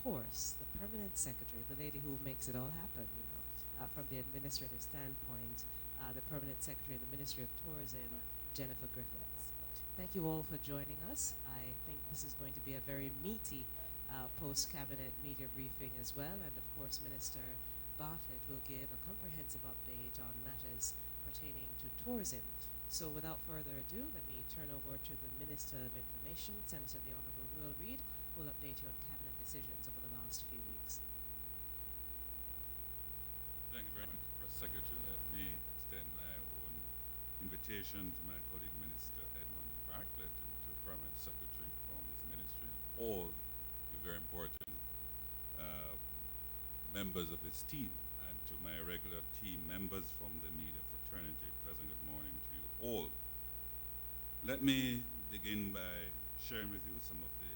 course, the permanent secretary, the lady who makes it all happen, from the administrative standpoint, the permanent secretary in the Ministry of Tourism, Jennifer Griffiths. Thank you all for joining us. I think this is going to be a very meaty post-cabinet media briefing as well, and of course Minister Bartlett will give a comprehensive update on matters pertaining to tourism. So without further ado, let me turn over to the Minister of Information, Senator the Honourable Will Reid, who will update you on cabinet decisions over the last few weeks. Thank you very much, Press Secretary. Let me extend my own invitation to my colleague Minister Edmund Bartlett and to Permanent Secretary from his ministry and all the very important members of his team, and to my regular team members from the media fraternity. Pleasant good morning to you all. Let me begin by sharing with you some of the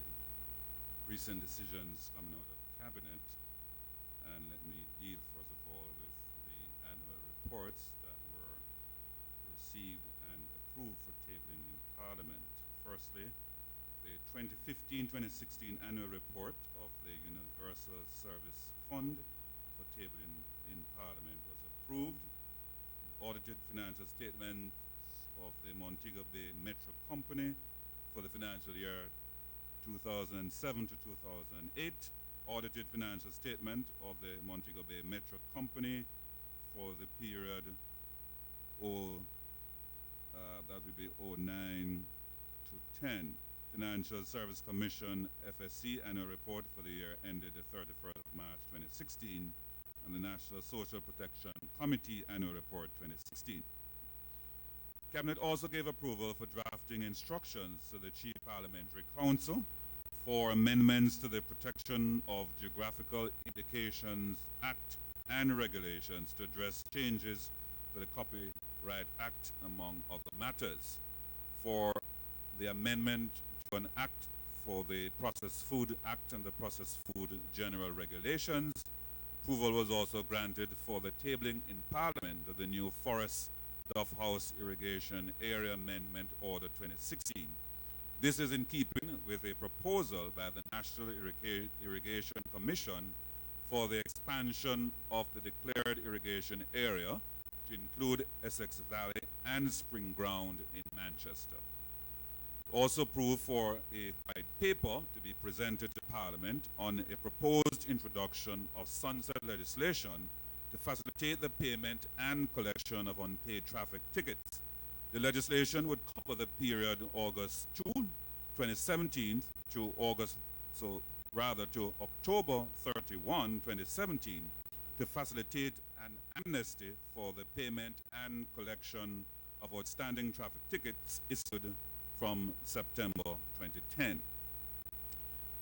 recent decisions coming out of Cabinet, and let me deal first of all with the annual reports that were received and approved for tabling in Parliament. Firstly, the 2015-2016 annual report of the Universal Service Fund for tabling in Parliament was approved. Audited financial statements of the Montego Bay Metro Company for the financial year 2007 to 2008. Audited financial statement of the Montego Bay Metro Company for the period that would be 09 to 10. Financial Service Commission FSC annual report for the year ended the 31st of March 2016, and the National Social Protection Committee annual report 2016. Cabinet also gave approval for drafting instructions to the Chief Parliamentary Council for amendments to the Protection of Geographical Indications Act and regulations to address changes to the Copyright Act, among other matters. For the amendment to an act for the Processed Food Act and the Processed Food General Regulations, approval was also granted for the tabling in Parliament of the new Forest Duff House Irrigation Area Amendment Order 2016. This is in keeping with a proposal by the National Irrigation Commission for the expansion of the declared irrigation area to include Essex Valley and Spring Ground in Manchester. Also approved for a white paper to be presented to Parliament on a proposed introduction of sunset legislation to facilitate the payment and collection of unpaid traffic tickets. The legislation would cover the period August 2, 2017 to October 31, 2017 to facilitate an amnesty for the payment and collection of outstanding traffic tickets issued from September 2010.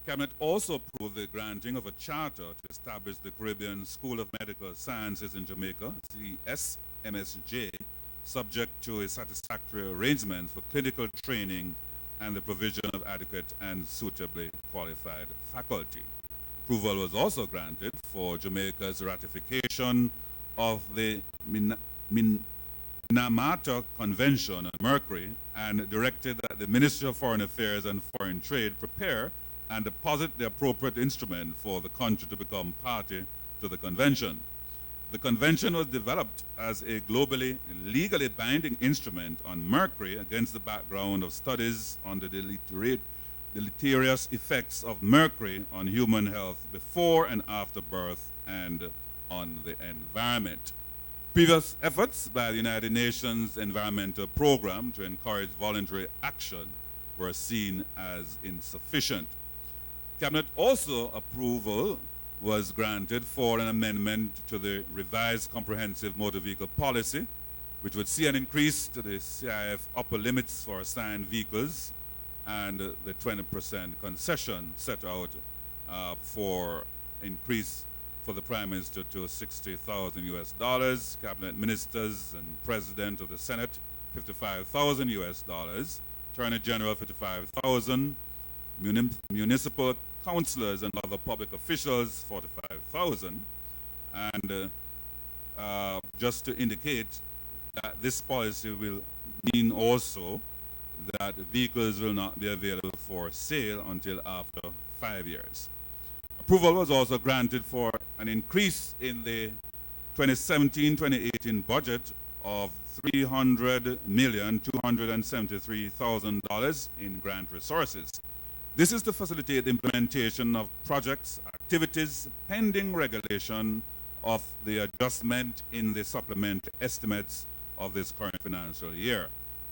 Cabinet also approved the granting of a charter to establish the Caribbean School of Medical Sciences in Jamaica, CSMSJ, subject to a satisfactory arrangement for clinical training and the provision of adequate and suitably qualified faculty. Approval was also granted for Jamaica's ratification of the Minamata Convention on Mercury, and directed that the Ministry of Foreign Affairs and Foreign Trade prepare and deposit the appropriate instrument for the country to become party to the convention. The convention was developed as a globally legally binding instrument on mercury against the background of studies on the deleterious effects of mercury on human health before and after birth and on the environment. Previous efforts by the United Nations Environmental Programme to encourage voluntary action were seen as insufficient. Cabinet also approval was granted for an amendment to the revised comprehensive motor vehicle policy, which would see an increase to the CIF upper limits for assigned vehicles and the 20% concession set out for increase for the Prime Minister to $60,000 Cabinet Ministers and President of the Senate, $55,000 Attorney General, $55,000 Municipal councillors and other public officials, $45,000. And just to indicate that this policy will mean also that vehicles will not be available for sale until after 5 years. Approval was also granted for an increase in the 2017-2018 budget of $300,273,000 in grant resources. This is to facilitate the implementation of projects, activities, pending regulation of the adjustment in the supplementary estimates of this current financial year.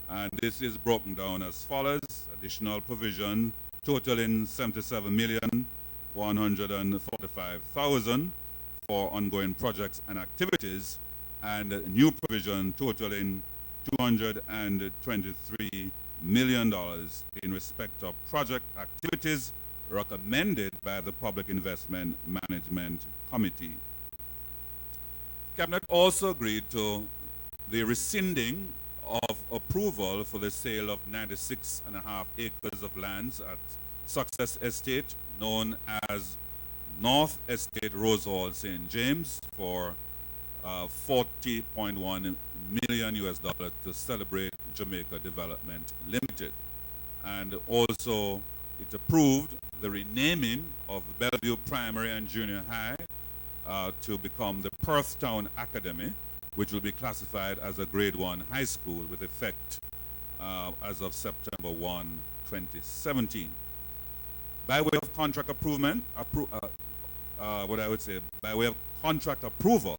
And this is broken down as follows: additional provision totaling $77,145,000 for ongoing projects and activities, and new provision totaling $223 million in respect of project activities recommended by the Public Investment Management Committee. Cabinet also agreed to the rescinding of approval for the sale of 96.5 acres of lands at Success Estate, known as North Estate Rose Hall St. James, for $40.1 million to Celebrate Jamaica Development Limited. And also it approved the renaming of Bellevue Primary and Junior High to become the Perth Town Academy, which will be classified as a grade 1 high school with effect as of September 1, 2017. By way of contract by way of contract approval,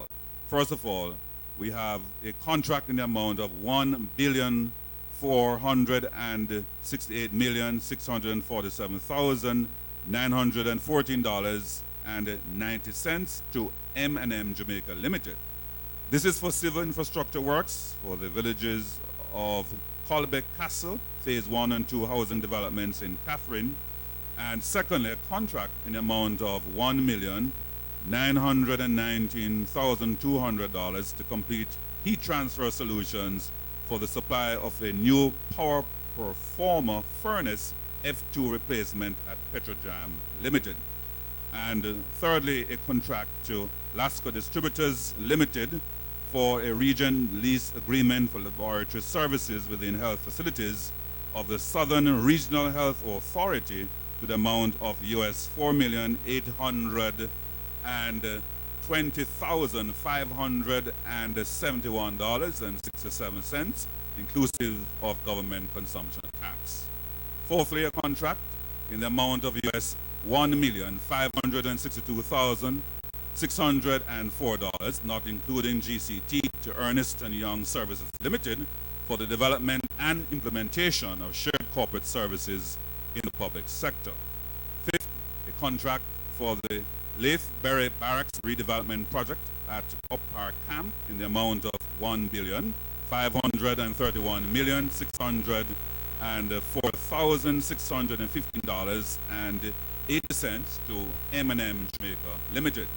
first of all, we have a contract in the amount of $1,468,647,914.90 to M&M Jamaica Limited. This is for civil infrastructure works for the villages of Colbeck Castle, Phase 1 and 2 housing developments in Catherine. And secondly, a contract in the amount of $1,919,200 to complete heat transfer solutions for the supply of a new power performer furnace F2 replacement at Petrojam Limited. And thirdly, a contract to Lasco Distributors Limited for a region lease agreement for laboratory services within health facilities of the Southern Regional Health Authority to the amount of $4,820,571.67, inclusive of government consumption tax. Fourthly, a contract in the amount of $1,562,604, not including GCT, to Ernest & Young Services Limited for the development and implementation of shared corporate services in the public sector. Fifth, a contract for the Leithberry Barracks redevelopment project at Up Park Camp in the amount of $1,531,604,615.80 to M&M Jamaica Limited.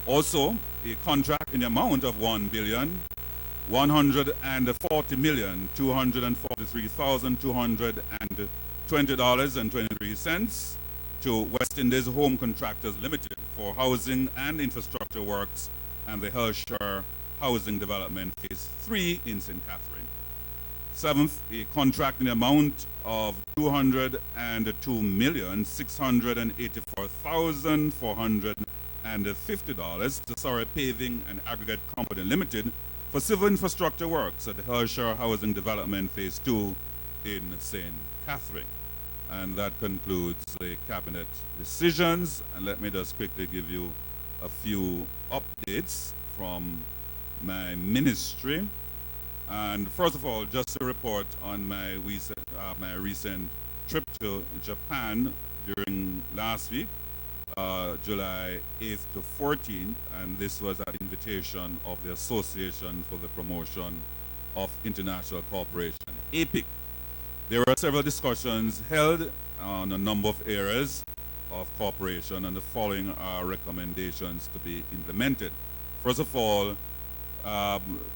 Also, a contract in the amount of $1,140,243,220.23 to West Indies Home Contractors Limited for housing and infrastructure works and the Hellshire Housing Development Phase 3 in St. Catherine. Seventh, a contract in the amount of $202,684,450 to Surrey Paving and Aggregate Company Limited for civil infrastructure works at the Hellshire Housing Development Phase 2 in St. Catherine. And that concludes the cabinet decisions. And let me just quickly give you a few updates from my ministry. And first of all, just to report on my recent trip to Japan during last week, July 8th to 14th, and this was at invitation of the Association for the Promotion of International Cooperation, APIC. There were several discussions held on a number of areas of cooperation, and the following are recommendations to be implemented. First of all,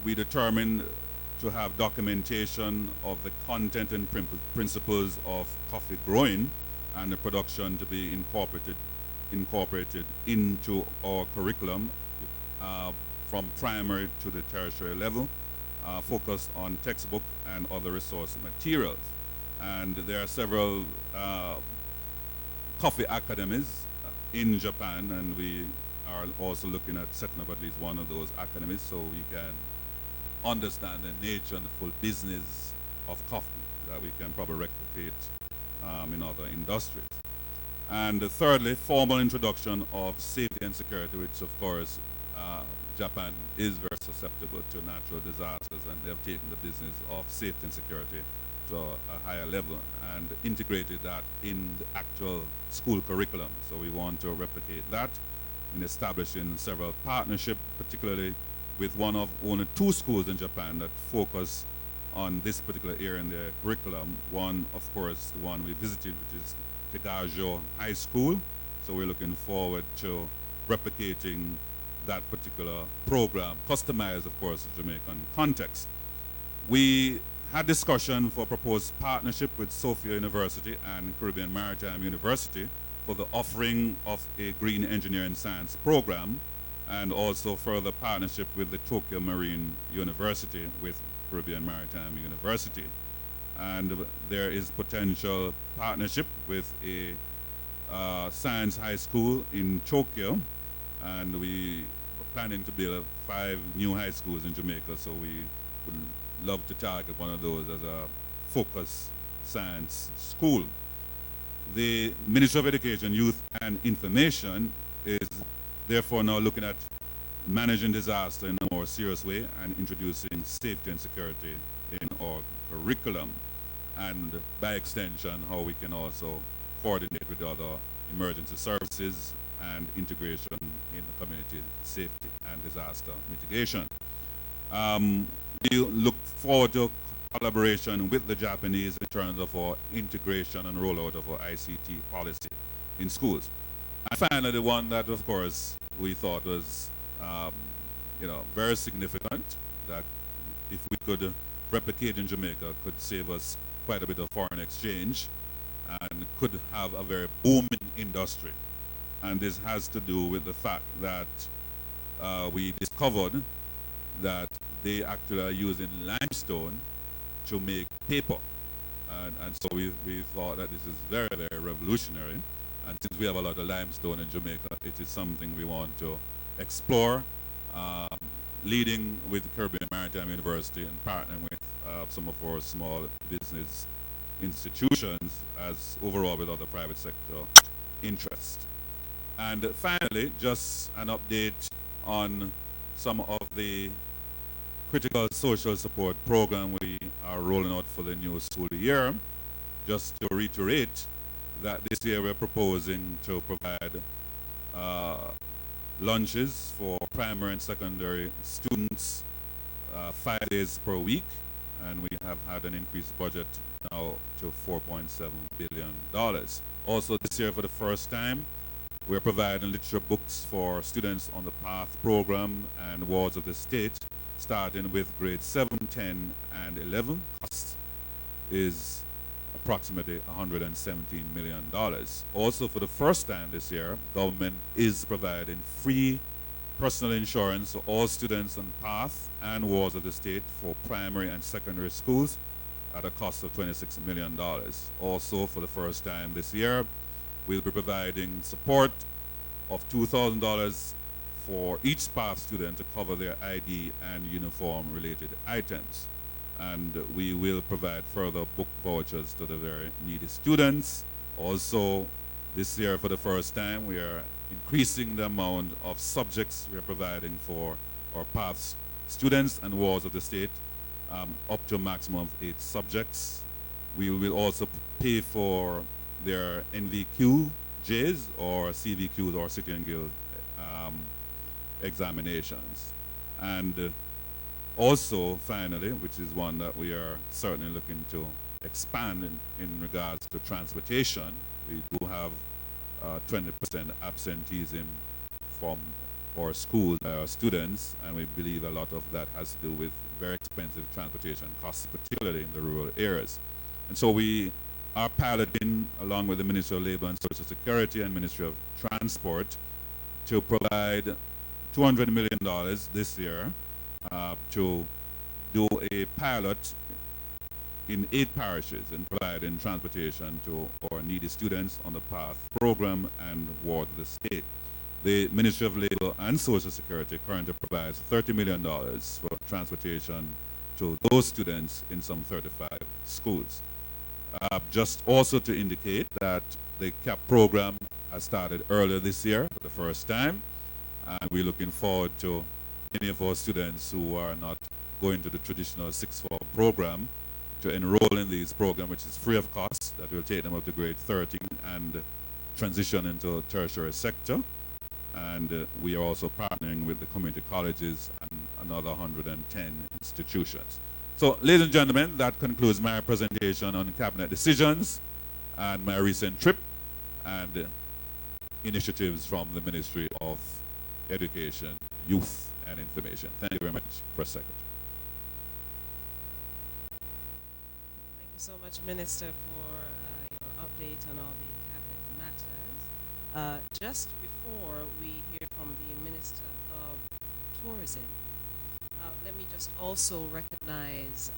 we determined to have documentation of the content and principles of coffee growing and the production to be incorporated into our curriculum from primary to the tertiary level, focused on textbook and other resource materials. And there are several coffee academies in Japan, and we are also looking at setting up at least one of those academies so we can understand the nature and the full business of coffee that we can probably replicate in other industries. And thirdly, formal introduction of safety and security, which of course Japan is very susceptible to natural disasters, and they have taken the business of safety and security to a higher level and integrated that in the actual school curriculum. So we want to replicate that in establishing several partnerships, particularly with one of only 2 schools in Japan that focus on this particular area in their curriculum. One, of course, the one we visited, which is Tegajo High School. So we're looking forward to replicating that particular program, customized, of course, to Jamaican context. We had discussion for proposed partnership with Sophia University and Caribbean Maritime University for the offering of a green engineering science program, and also further partnership with the Tokyo Marine University with Caribbean Maritime University. And there is potential partnership with a science high school in Tokyo, and we are planning to build 5 new high schools in Jamaica, so we would love to target one of those as a focus science school. The Ministry of Education, Youth and Information is therefore now looking at managing disaster in a more serious way and introducing safety and security in our curriculum, and by extension how we can also coordinate with other emergency services and integration in community safety and disaster mitigation. We look forward to collaboration with the Japanese in terms of our integration and rollout of our ICT policy in schools. And finally, the one that, of course, we thought was very significant, that if we could replicate in Jamaica, could save us quite a bit of foreign exchange and could have a very booming industry. And this has to do with the fact that we discovered that they actually are using limestone to make paper. And so we thought that this is very, very revolutionary. And since we have a lot of limestone in Jamaica, it is something we want to explore, leading with Caribbean Maritime University and partnering with some of our small business institutions, as overall with other private sector interest. And finally, just an update on some of the critical social support program we are rolling out for the new school year. Just to reiterate that this year we're proposing to provide lunches for primary and secondary students 5 days per week, and we have had an increased budget now to $4.7 billion. Also this year, for the first time, we're providing literature books for students on the PATH program and wards of the state, starting with grades 7, 10, and 11. Cost is approximately $117 million. Also, for the first time this year, government is providing free personal insurance for all students on PATH and wards of the state for primary and secondary schools at a cost of $26 million. Also, for the first time this year, we'll be providing support of $2,000 for each PATH student to cover their ID and uniform related items. And we will provide further book vouchers to the very needy students. Also, this year for the first time, we are increasing the amount of subjects we are providing for our PATH students and wards of the state, up to a maximum of 8 subjects. We will also pay for their NVQJs or CVQs or City and Guild examinations. And also, finally, which is one that we are certainly looking to expand in regards to transportation, we do have 20% absenteeism from our schools, our students, and we believe a lot of that has to do with very expensive transportation costs, particularly in the rural areas. And so we are piloting, along with the Ministry of Labor and Social Security and Ministry of Transport, to provide $200 million this year to do a pilot in 8 parishes in providing transportation to our needy students on the PATH program and ward of the state. The Ministry of Labor and Social Security currently provides $30 million for transportation to those students in some 35 schools. Just also to indicate that the CAP program has started earlier this year for the first time, and we're looking forward to many of our students who are not going to the traditional sixth form program to enroll in this program, which is free of cost, that will take them up to grade 13 and transition into tertiary sector. And we are also partnering with the community colleges and another 110 institutions. So, ladies and gentlemen, that concludes my presentation on cabinet decisions and my recent trip and initiatives from the Ministry of Education, Youth and Information. Thank you very much, Press Secretary. Thank you so much, Minister, for your update on all the cabinet matters. Just before we hear from the Minister of Tourism, let me just also recognize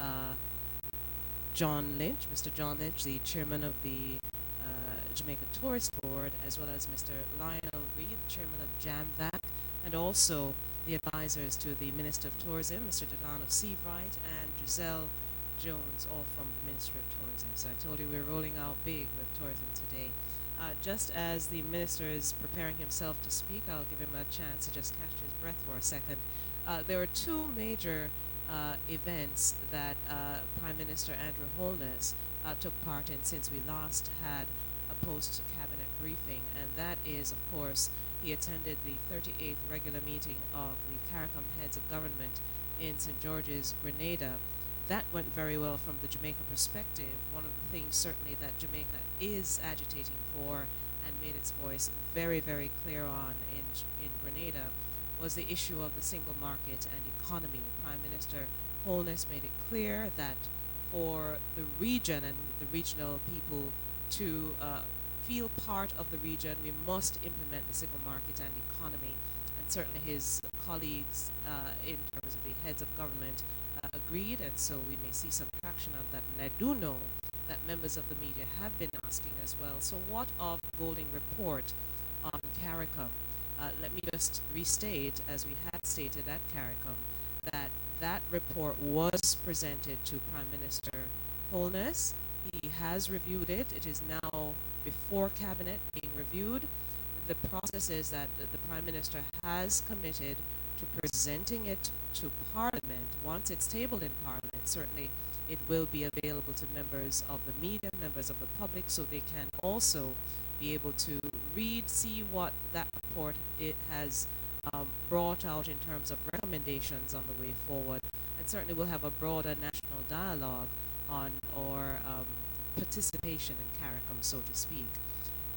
John Lynch, Mr. John Lynch, the chairman of the Jamaica Tourist Board, as well as Mr. Lionel Reed, the chairman of JAMVAC, and also the advisors to the Minister of Tourism, Mr. Delano Seavright, and Giselle Jones, all from the Ministry of Tourism. So I told you we're rolling out big with tourism today. Just as the minister is preparing himself to speak, I'll give him a chance to just catch his breath for a second. There were two major events that Prime Minister Andrew Holness took part in since we last had a post-cabinet briefing, and that is, of course, he attended the 38th regular meeting of the CARICOM heads of government in St. George's, Grenada. That went very well from the Jamaica perspective. One of the things certainly that Jamaica is agitating for and made its voice very, very clear on in Grenada was the issue of the single market and economy. Prime Minister Holness made it clear that for the region and the regional people to feel part of the region, we must implement the single market and economy. And certainly his colleagues in terms of the heads of government agreed, and so we may see some traction on that. And I do know that members of the media have been asking as well, so what of Golding report on CARICOM? Let me just restate, as we had stated at CARICOM, that that report was presented to Prime Minister Holness. He has reviewed it. It is now before Cabinet being reviewed. The process is that the Prime Minister has committed to presenting it to Parliament. Once it's tabled in Parliament, certainly it will be available to members of the media, members of the public, so they can also be able to read, see what that report it has brought out in terms of recommendations on the way forward. And certainly we'll have a broader national dialogue on our participation in CARICOM, so to speak.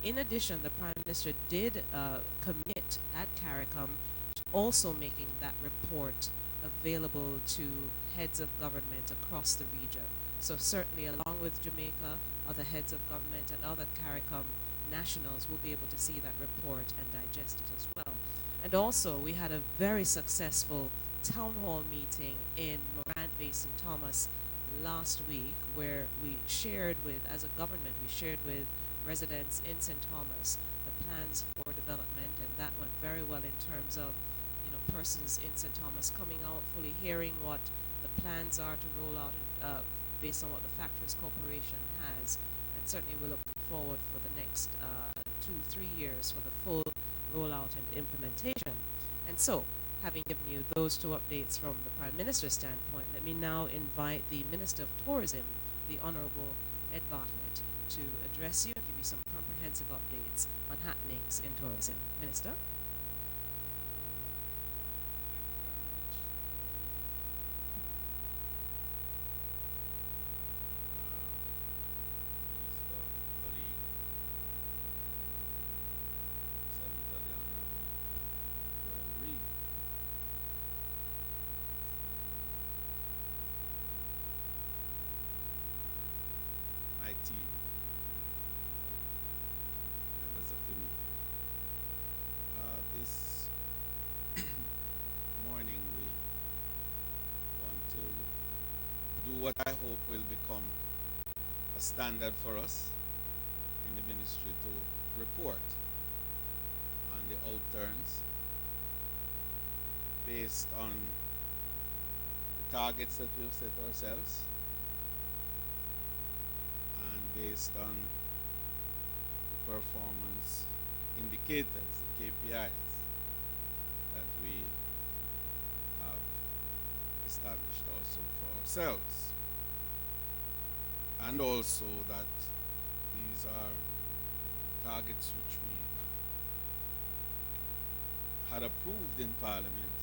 In addition, the Prime Minister did commit at CARICOM to also making that report available to heads of government across the region. So certainly, along with Jamaica, other heads of government and other CARICOM nationals will be able to see that report and digest it as well. And also, we had a very successful town hall meeting in Morant Bay, St. Thomas last week, where we shared with, as a government, we shared with residents in St. Thomas the plans for development, and that went very well in terms of, you know, persons in St. Thomas coming out, fully hearing what the plans are to roll out based on what the Factors Corporation has, and certainly we're looking forward for the next 2-3 years for the full rollout and implementation. And so, having given you those two updates from the Prime Minister's standpoint, let me now invite the Minister of Tourism, the Honorable Ed Bartlett, to address you and give you some comprehensive updates on happenings in tourism. Minister? My team, members of the media. This morning we want to do what I hope will become standard for us in the ministry to report on the outturns based on the targets that we've set ourselves and based on the performance indicators, the KPIs that we have established also for ourselves. And also that these are targets which we had approved in Parliament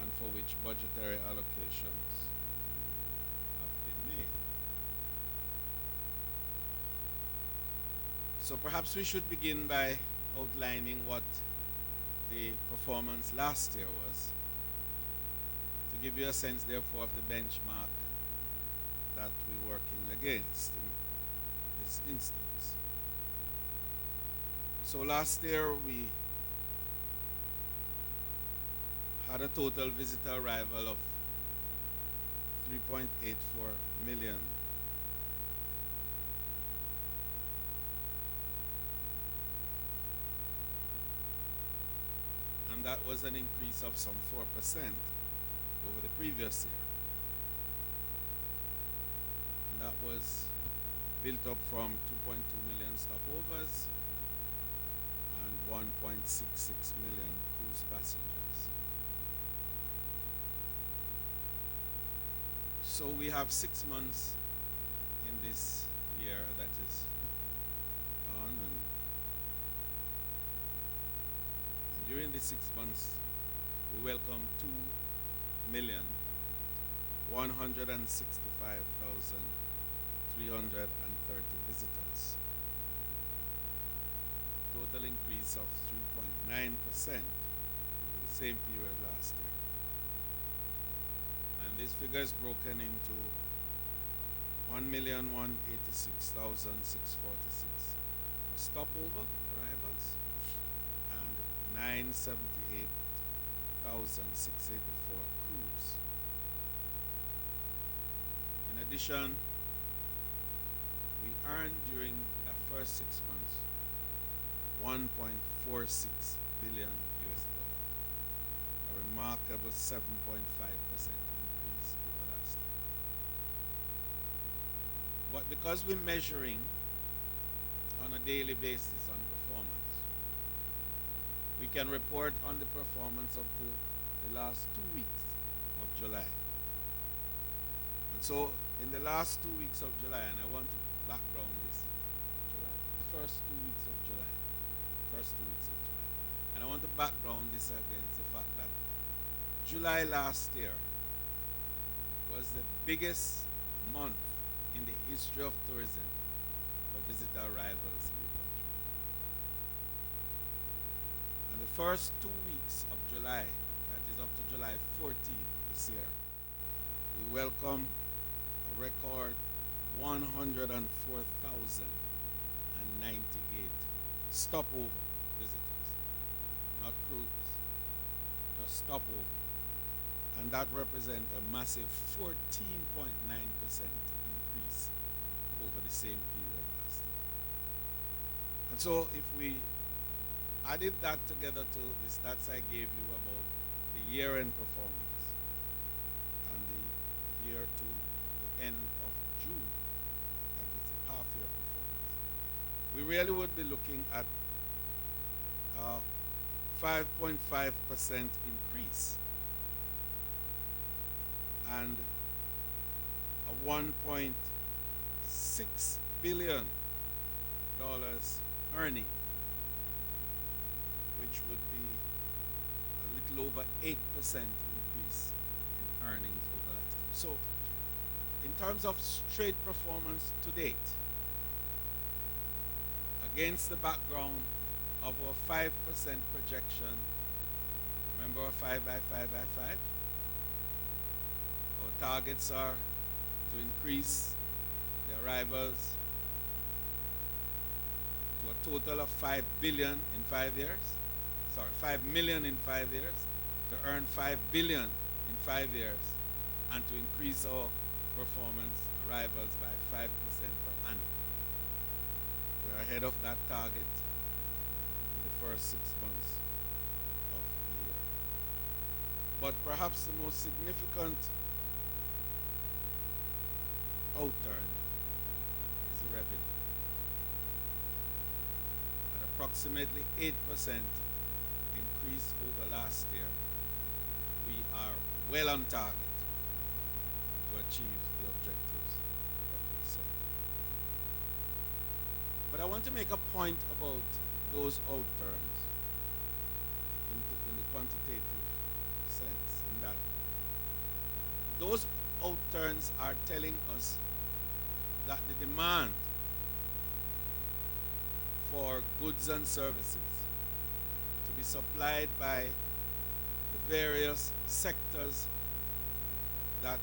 and for which budgetary allocations have been made. So perhaps we should begin by outlining what the performance last year was, to give you a sense therefore of the benchmark that we're working against in this instance. So last year we had a total visitor arrival of 3.84 million. And that was an increase of some 4% over the previous year. And that was built up from 2.2 million stopovers and 1.66 million cruise passengers. So we have 6 months in this year that is gone, and during the 6 months we welcome 2,165,330 visitors. Total increase of 3.9% over the same period last year. And this figure is broken into 1,186,646 stopover arrivals and 978,684 cruise. In addition, we earned during the first 6 months 1.46 billion US dollars, a remarkable 7.5% increase over last year. But because we're measuring on a daily basis on performance, we can report on the performance up to the last 2 weeks of July. And so in the last 2 weeks of July, and I want to background this, July, the first 2 weeks of July, and I want to background this against the fact that July last year was the biggest month in the history of tourism for visitor arrivals in the country. And the first 2 weeks of July, that is up to July 14th this year, we welcome a record 104,098 stopover visitors, not cruise, just stopover. And that represents a massive 14.9% increase over the same period last year. And so if we added that together to the stats I gave you about the year-end performance and the year to the end of June, that is the half-year performance, we really would be looking at a 5.5% increase and a $1.6 billion earning, which would be a little over 8% increase in earnings over last year. So in terms of straight performance to date, against the background of our 5% projection, remember our 5 by 5 by 5? Our targets are to increase the arrivals to a total of 5 billion in 5 years. Sorry, 5 million in 5 years, to earn 5 billion in 5 years, and to increase our performance arrivals by 5% per annum. We're ahead of that target in the first 6 months of the year. But perhaps the most significant outturn is the revenue. At approximately 8% increase over last year, we are well on target to achieve the objectives that we set. But I want to make a point about those outturns in the quantitative sense, in that those outturns are telling us that the demand for goods and services to be supplied by the various sectors that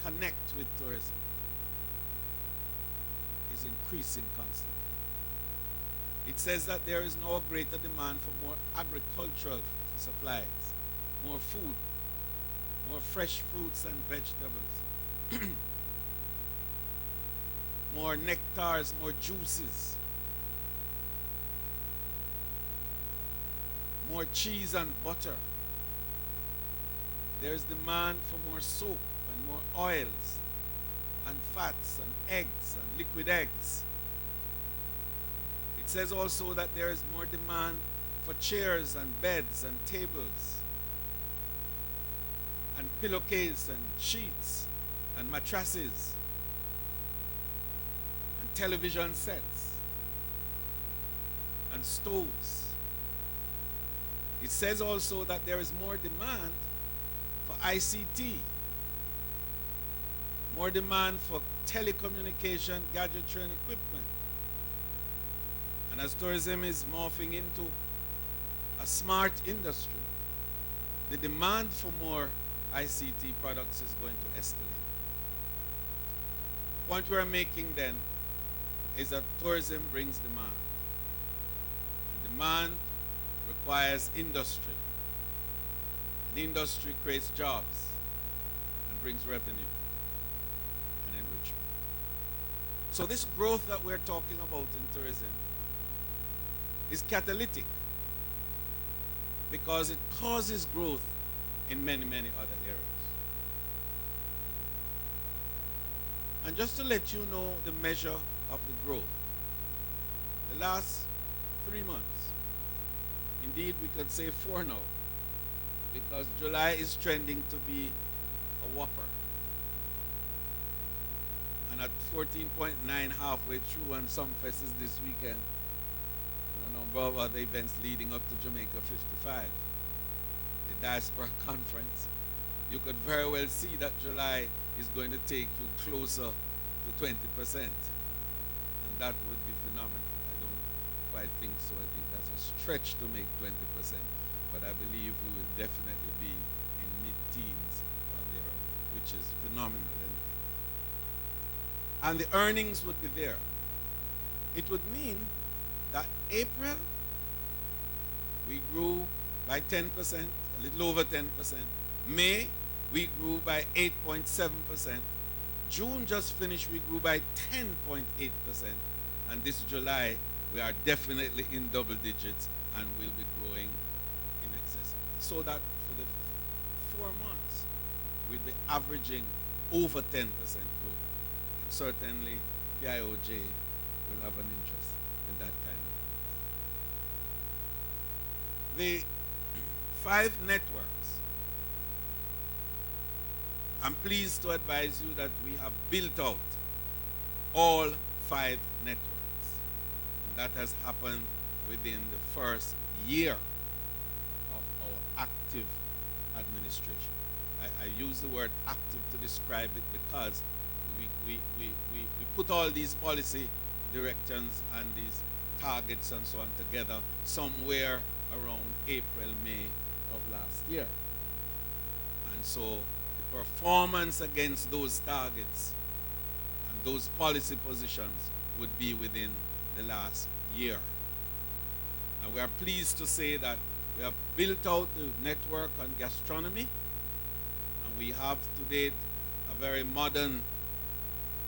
connect with tourism is increasing constantly. It says that there is now a greater demand for more agricultural supplies, more food, more fresh fruits and vegetables, more nectars, more juices, more cheese and butter. There is demand for more soap and more oils and fats and eggs and liquid eggs. It says also that there is more demand for chairs and beds and tables and pillowcases and sheets and mattresses and television sets and stoves. It says also that there is more demand for ICT, more demand for telecommunication, gadgetry and equipment. And as tourism is morphing into a smart industry, the demand for more ICT products is going to escalate. The point we're making then is that tourism brings demand. And demand requires industry. And industry creates jobs and brings revenue and enrichment. So this growth that we're talking about in tourism is catalytic because it causes growth in many, many other areas. And just to let you know the measure of the growth, the last 3 months, indeed we could say 4 now, because July is trending to be a whopper. And at 14.9 halfway through, and some fests this weekend, and a number of other events leading up to Jamaica 55, the Diaspora Conference, you could very well see that July is going to take you closer to 20%. And that would be phenomenal. I don't quite think so. I think that's a stretch to make 20%. But I believe we will definitely be in mid-teens or thereabout, which is phenomenal anyway. And the earnings would be there. It would mean that April, we grew by 10%, a little over 10%. May, we grew by 8.7%. June just finished, we grew by 10.8%. And this July, we are definitely in double digits and will be growing in excess of that. So that for the 4 months, we'll be averaging over 10% growth. And certainly, PIOJ will have an interest in that kind of growth. The 5 networks, I'm pleased to advise you that we have built out all 5 networks. And that has happened within the first year of our active administration. I use the word active to describe it because we put all these policy directions and these targets and so on together somewhere around April, May of last year. And so the performance against those targets and those policy positions would be within the last year. And we are pleased to say that we have built out the network on gastronomy, and we have to date a very modern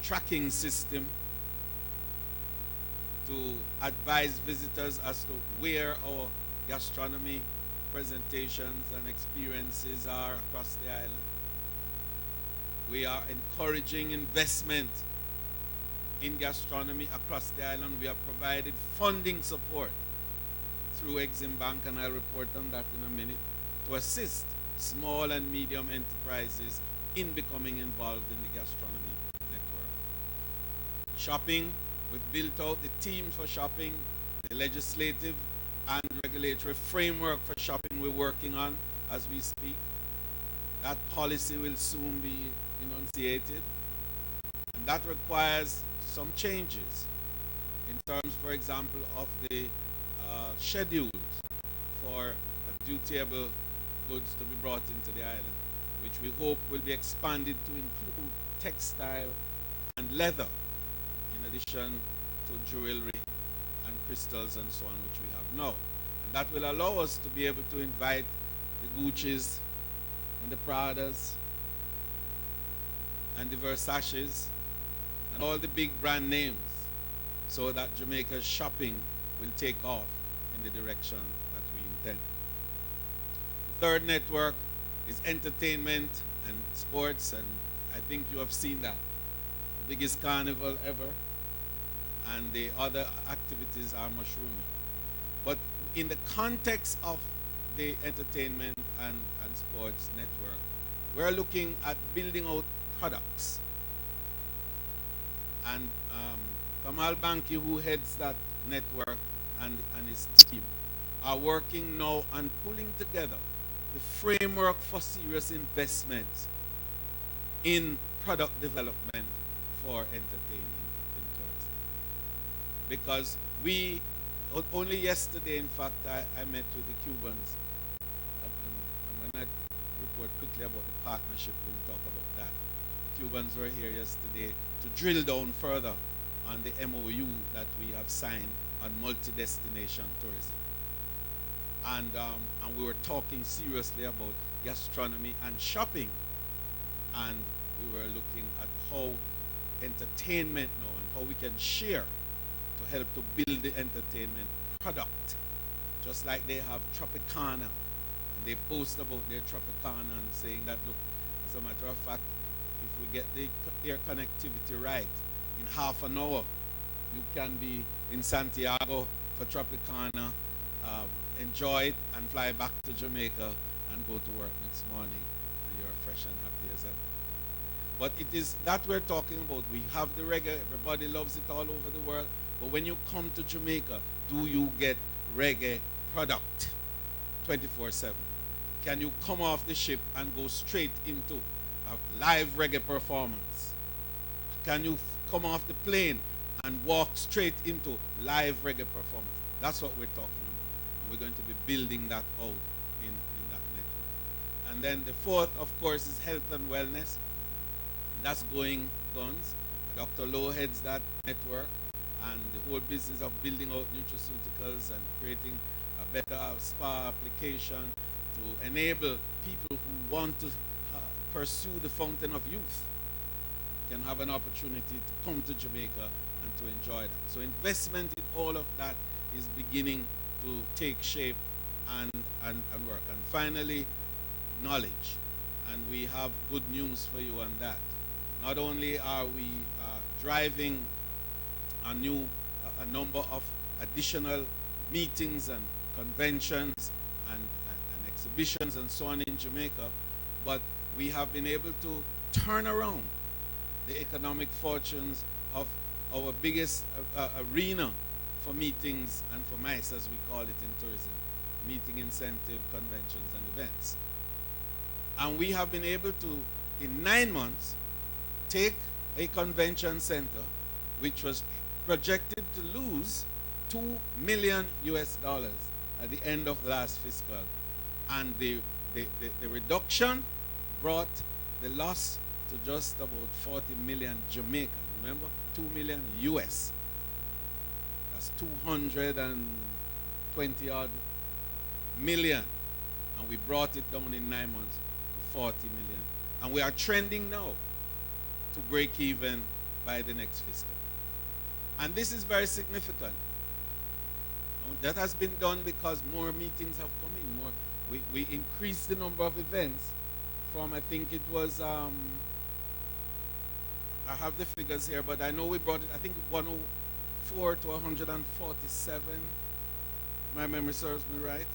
tracking system to advise visitors as to where our gastronomy presentations and experiences are across the island. We are encouraging investment in gastronomy across the island. We have provided funding support through Exim Bank, and I'll report on that in a minute, to assist small and medium enterprises in becoming involved in the gastronomy network. Shopping, we've built out the team for shopping, the legislative and regulatory framework for shopping we're working on as we speak. That policy will soon be enunciated, and that requires some changes in terms, for example, of the schedules for dutiable goods to be brought into the island, which we hope will be expanded to include textile and leather, in addition to jewelry and crystals and so on, which we have now. And that will allow us to be able to invite the Gucci's and the Pradas and the Versaces and all the big brand names, so that Jamaica's shopping will take off in the direction that we intend. The third network is entertainment and sports, and I think you have seen that. The biggest carnival ever, and the other activities are mushrooming. But in the context of the entertainment and sports network, we're looking at building out products. And Kamal Banki, who heads that network, and his team are working now on pulling together the framework for serious investments in product development for entertainment and tourism. Because we, only yesterday, in fact, I met with the Cubans, and when I report quickly about the partnership, we'll talk about that. The Cubans were here yesterday to drill down further on the MOU that we have signed on multi-destination tourism. And we were talking seriously about gastronomy and shopping. And we were looking at how entertainment now and how we can share to help to build the entertainment product. Just like they have Tropicana, and they boast about their Tropicana and saying that, look, as a matter of fact, if we get the air connectivity right, in half an hour, you can be in Santiago for Tropicana, enjoy it, and fly back to Jamaica and go to work next morning, and you're fresh and happy as ever. But it is that we're talking about. We have the reggae, everybody loves it all over the world, but when you come to Jamaica, do you get reggae product 24/7? Can you come off the ship and go straight into a live reggae performance? Can you come off the plane and walk straight into live reggae performance? That's what we're talking about. And we're going to be building that out in that network. And then the fourth, of course, is health and wellness. And that's going guns. Dr. Lowe heads that network, and the whole business of building out nutraceuticals and creating a better spa application to enable people who want to pursue the fountain of youth can have an opportunity to come to Jamaica and to enjoy that. So investment in all of that is beginning to take shape and work. And finally, knowledge. And we have good news for you on that. Not only are we driving a number of additional meetings and conventions and exhibitions and so on in Jamaica, but we have been able to turn around the economic fortunes of our biggest arena for meetings and for MICE, as we call it in tourism, meeting incentive, conventions and events. And we have been able to, in 9 months, take a convention center which was projected to lose $2 million at the end of last fiscal. And the reduction brought the loss to just about 40 million Jamaican. Remember? 2 million US. That's 220 odd million. And we brought it down in 9 months to 40 million. And we are trending now to break even by the next fiscal. And this is very significant. And that has been done because more meetings have come in. We increased the number of events from, I think it was, I have the figures here, but I know we brought it, I think 104 to 147, if my memory serves me right.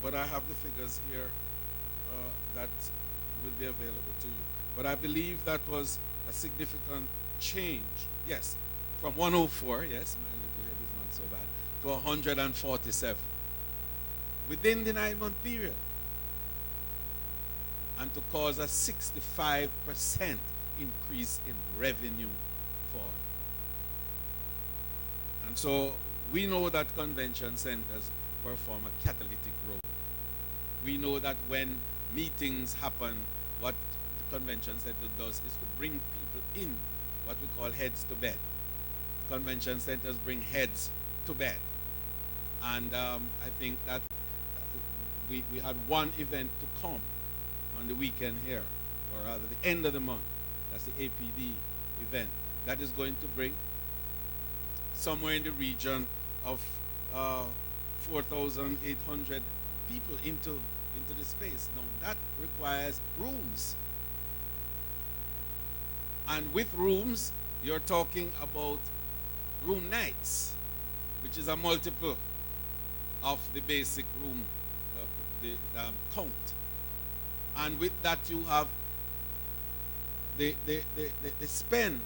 But I have the figures here that will be available to you. But I believe that was a significant change. Yes, from 104, yes, my little head is not so bad, to 147 within the 9-month period. And to cause a 65% increase in revenue for. And so we know that convention centers perform a catalytic role. We know that when meetings happen, what the convention center does is to bring people in, what we call heads to bed. Convention centers bring heads to bed. And I think that we had one event to come on the weekend here, or rather the end of the month. That's the APD event. That is going to bring somewhere in the region of 4,800 people into the space. Now that requires rooms. And with rooms, you're talking about room nights, which is a multiple of the basic room count. And with that you have the spend.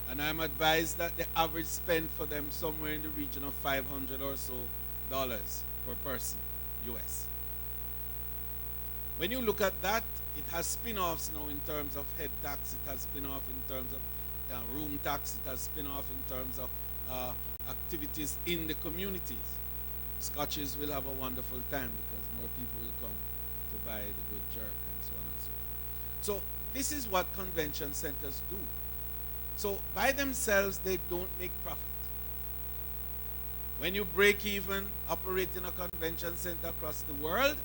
And I'm advised that the average spend for them somewhere in the region of $500 or so per person, US. When you look at that, it has spin-offs now in terms of head tax, it has spin-off in terms of room tax, it has spin-off in terms of activities in the communities. Scotches will have a wonderful time because more people will come to buy the good jerk and so on and so forth. So this is what convention centers do. So by themselves, they don't make profit. When you break even operating a convention center across the world,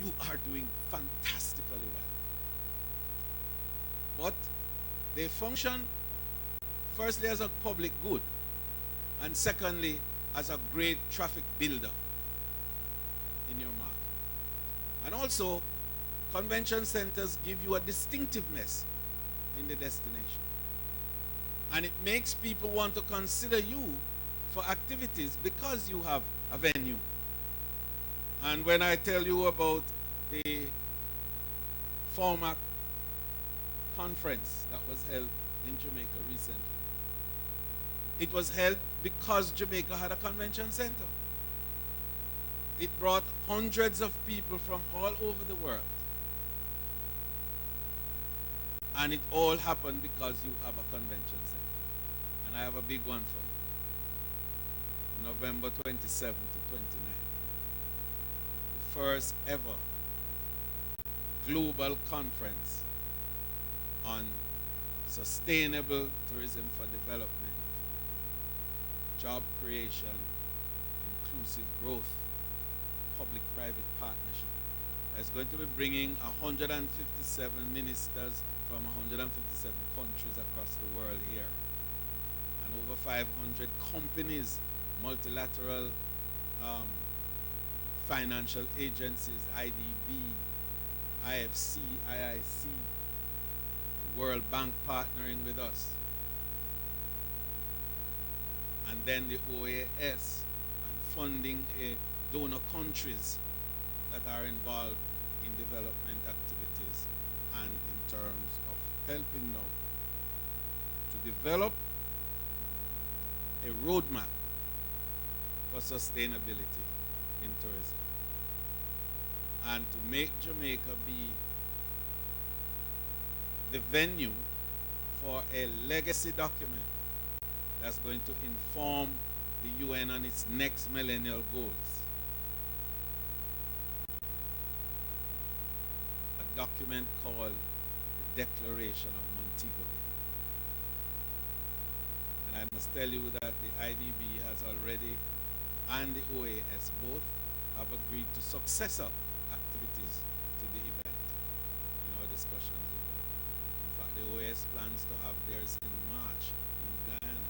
you are doing fantastically well. But they function firstly as a public good, and secondly as a great traffic builder in your market. And also, convention centers give you a distinctiveness in the destination. And it makes people want to consider you for activities because you have a venue. And when I tell you about the former conference that was held in Jamaica recently, it was held because Jamaica had a convention center. It brought hundreds of people from all over the world. And it all happened because you have a convention center. And I have a big one for you. November 27 to 29. The first ever global conference on sustainable tourism for development, job creation, inclusive growth, public-private partnership. It's going to be bringing 157 ministers from 157 countries across the world here, and over 500 companies, multilateral financial agencies, IDB, IFC, IIC, the World Bank partnering with us, and then the OAS, and funding donor countries that are involved in development activities and in terms of helping now to develop a roadmap for sustainability in tourism and to make Jamaica be the venue for a legacy document that's going to inform the UN on its next millennial goals. A document called the Declaration of Montego Bay. And I must tell you that the IDB has already, and the OAS both, have agreed to successor activities to the event in our discussions with them. In fact, the The OAS plans to have theirs in March in Guyana.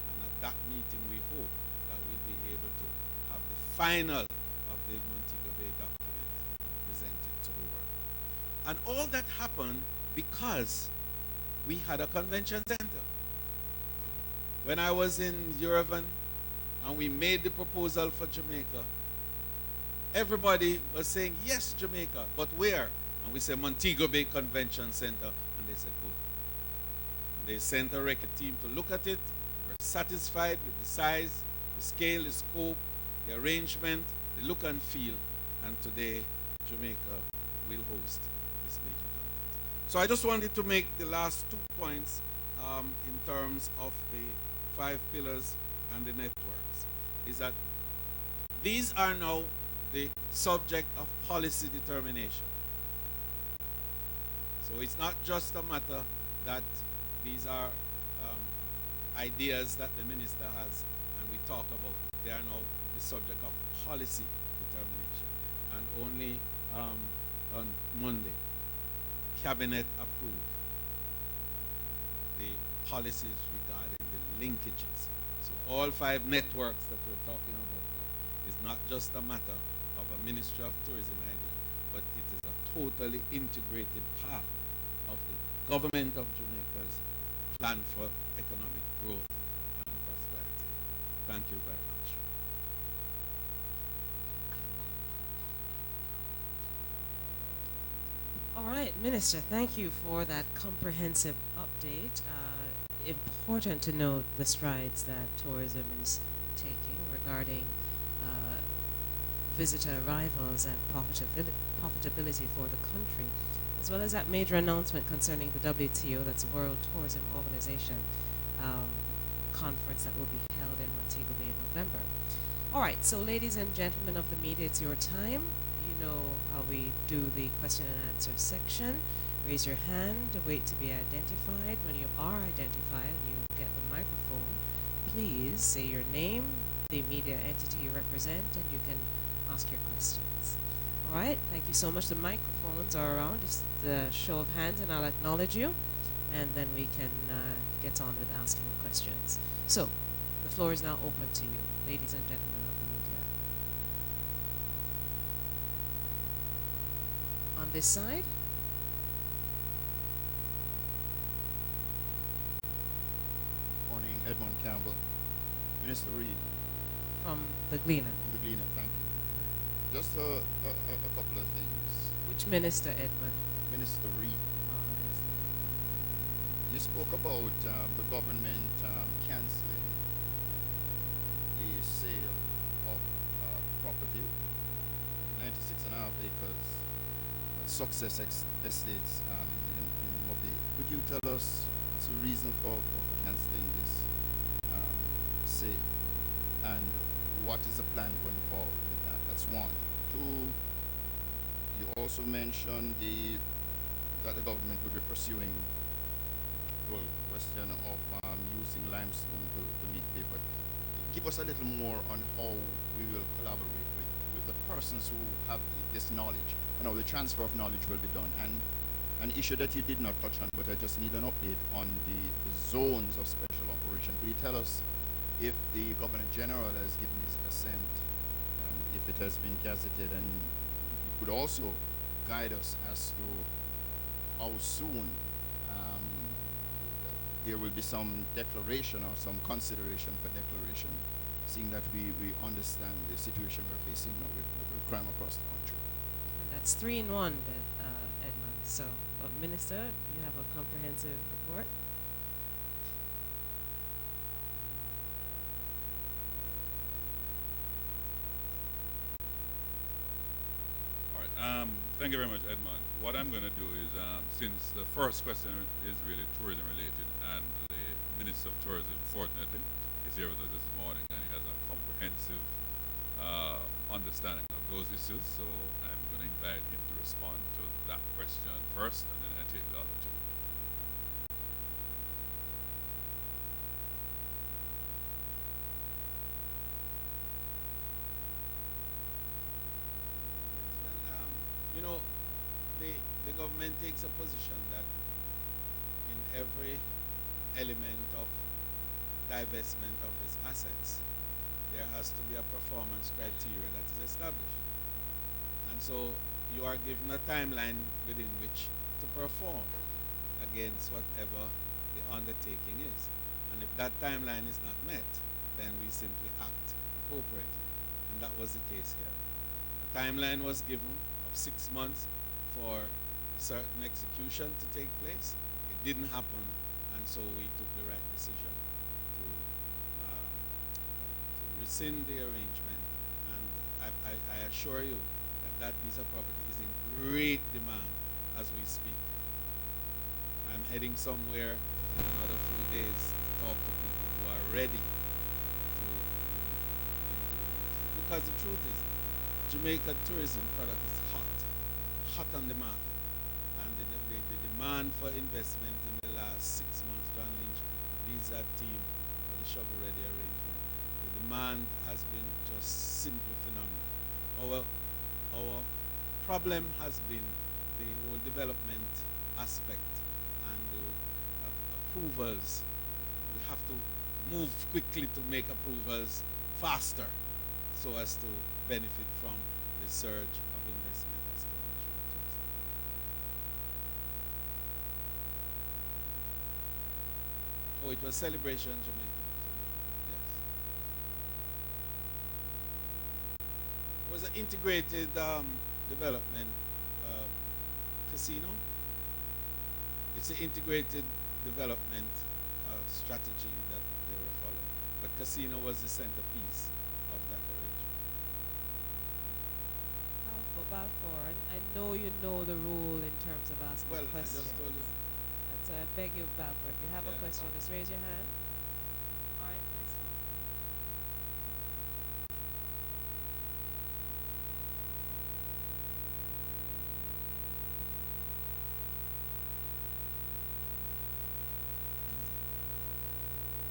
And at that meeting, we hope that we'll be able to have the final of the Montego Bay document presented to the world. And all that happened because we had a convention center. When I was in Yerevan and we made the proposal for Jamaica, everybody was saying, yes, Jamaica, but where? And we said, Montego Bay Convention Center. And they said, good. And they sent a record team to look at it. We're satisfied with the size, the scale, the scope, the arrangement, the look and feel. And today, Jamaica will host this major conference. So I just wanted to make the last 2 points in terms of the 5 pillars and the networks. Is that these are now the subject of policy determination. So it's not just a matter that these are ideas that the minister has and we talk about it. They are now the subject of policy determination. And only on Monday, Cabinet approved the policies regarding the linkages. So all 5 networks that we're talking about now is not just a matter of a Ministry of Tourism idea, but it is a totally integrated part of the government of Jamaica's plan for economic growth and prosperity. Thank you very much. All right, Minister, thank you for that comprehensive update. Important to note the strides that tourism is taking regarding visitor arrivals and profitability for the country, as well as that major announcement concerning the WTO, that's the World Tourism Organization conference that will be held in Montego Bay in November. All right, so ladies and gentlemen of the media, it's your time. You know how we do the question and answer section. Raise your hand, wait to be identified. When you are identified and you get the microphone, please say your name, the media entity you represent, and you can ask your questions. All right, thank you so much. The microphones are around. Just the show of hands, and I'll acknowledge you, and then we can get on with asking the questions. So, the floor is now open to you, ladies and gentlemen of the media. On this side. Morning, Edmund Campbell. Minister Reid. From the Gleaner. From the Gleaner, thank you. Just a couple of things. Which minister, Edmund? Minister Reid. All right. You spoke about the government cancelling the sale of property, 96.5 acres, Success Estates in Mobile. Could you tell us what's the reason for cancelling this sale? And what is the plan going forward with that? That's one. Two, you also mentioned that the government will be pursuing the question of using limestone to make paper. Give us a little more on how we will collaborate with the persons who have this knowledge. I know the transfer of knowledge will be done. And an issue that you did not touch on, but I just need an update on the zones of special operation. Could you tell us if the Governor General has given his assent and if it has been gazetted, and you could also guide us as to how soon there will be some declaration or some consideration for declaration, seeing that we understand the situation we're facing now with crime across the country. That's 3 in 1, Edmund. So, Minister, you have a comprehensive report. All right. Thank you very much, Edmund. What I'm going to do is, since the first question is really tourism related, and the Minister of Tourism, fortunately, is here with us this morning, and he has a comprehensive understanding of those issues. So I'm going to invite him to respond to that question first, and then I take the other 2. You know, the government takes a position that every element of divestment of its assets, there has to be a performance criteria that is established. And so you are given a timeline within which to perform against whatever the undertaking is. And if that timeline is not met, then we simply act appropriately. And that was the case here. A timeline was given of 6 months for a certain execution to take place. It didn't happen, and so we took the right decision to rescind the arrangement. And I assure you that that piece of property is in great demand as we speak. I'm heading somewhere in another few days to talk to people who are ready to into this. Because the truth is, Jamaica tourism product is hot on the market. And the demand for investment in the last 6 months, John Lynch leads that team for the shovel-ready arrangement. The demand has been just simply phenomenal. Our problem has been the whole development aspect and the approvals. We have to move quickly to make approvals faster so as to benefit from the surge of investment that's coming through the tourism. Oh, it was Celebration Jamaica. Yes. It was an integrated development casino. It's an integrated development strategy that they were following. But casino was the centerpiece of that arrangement. Balfour, I know you know the rule in terms of asking Well, questions. I just told you. So I beg you, Balfour, if you have a Yeah, question, fine. just raise your hand. All right, Minister.